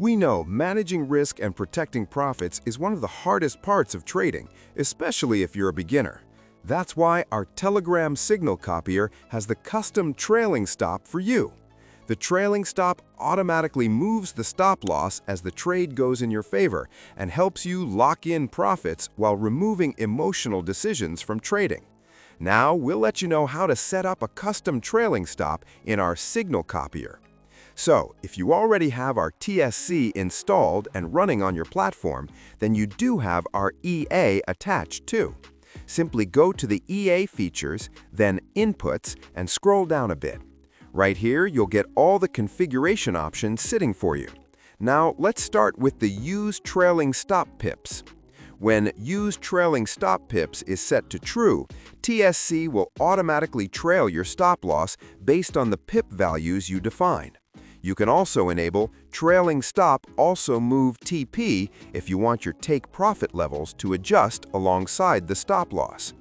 We know managing risk and protecting profits is one of the hardest parts of trading, especially if you're a beginner. That's why our Telegram signal copier has the custom trailing stop for you. The trailing stop automatically moves the stop loss as the trade goes in your favor and helps you lock in profits while removing emotional decisions from trading. Now, we'll let you know how to set up a custom trailing stop in our signal copier. So, if you already have our TSC installed and running on your platform, then you do have our EA attached too. Simply go to the EA features, then Inputs, and scroll down a bit. Right here, you'll get all the configuration options sitting for you. Now, let's start with the Use Trailing Stop Pips. When Use Trailing Stop Pips is set to True, TSC will automatically trail your stop loss based on the pip values you define. You can also enable Trailing Stop Also Move TP if you want your take profit levels to adjust alongside the stop loss.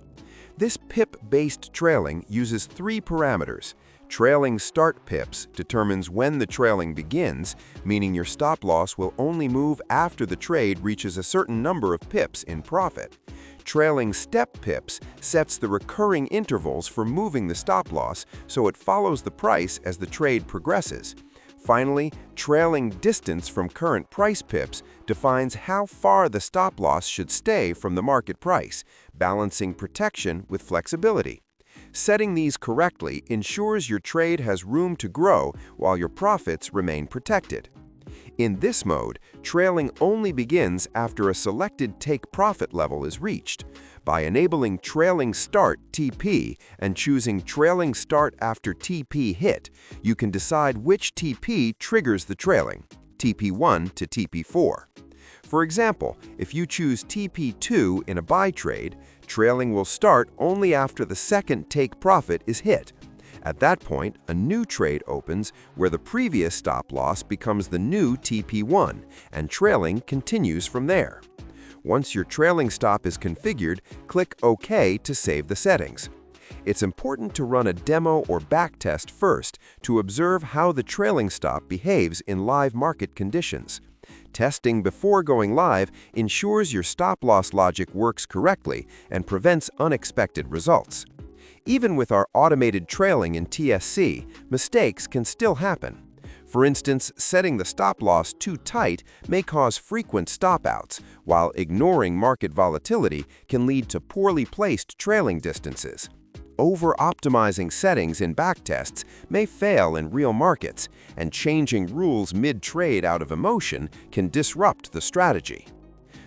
This pip-based trailing uses three parameters. Trailing Start Pips determines when the trailing begins, meaning your stop loss will only move after the trade reaches a certain number of pips in profit. Trailing Step Pips sets the recurring intervals for moving the stop loss so it follows the price as the trade progresses. Finally, Trailing Distance from Current Price Pips defines how far the stop loss should stay from the market price, balancing protection with flexibility. Setting these correctly ensures your trade has room to grow while your profits remain protected. In this mode, trailing only begins after a selected take profit level is reached. By enabling Trailing Start TP and choosing Trailing Start after TP hit, you can decide which TP triggers the trailing, TP1 to TP4. For example, if you choose TP2 in a buy trade, trailing will start only after the second take profit is hit. At that point, a new trade opens where the previous stop loss becomes the new TP1, and trailing continues from there. Once your trailing stop is configured, click OK to save the settings. It's important to run a demo or backtest first to observe how the trailing stop behaves in live market conditions. Testing before going live ensures your stop-loss logic works correctly and prevents unexpected results. Even with our automated trailing in TSC, mistakes can still happen. For instance, setting the stop-loss too tight may cause frequent stop-outs, while ignoring market volatility can lead to poorly placed trailing distances. Over-optimizing settings in backtests may fail in real markets, and changing rules mid-trade out of emotion can disrupt the strategy.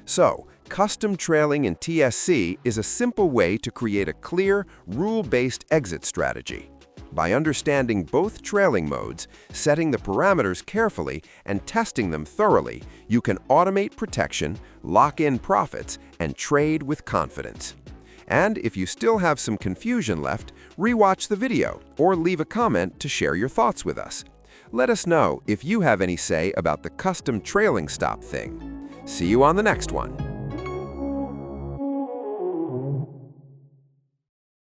So, custom trailing in TSC is a simple way to create a clear, rule-based exit strategy. By understanding both trailing modes, setting the parameters carefully, and testing them thoroughly, you can automate protection, lock in profits, and trade with confidence. And if you still have some confusion left, rewatch the video or leave a comment to share your thoughts with us. Let us know if you have any say about the custom trailing stop thing. See you on the next one.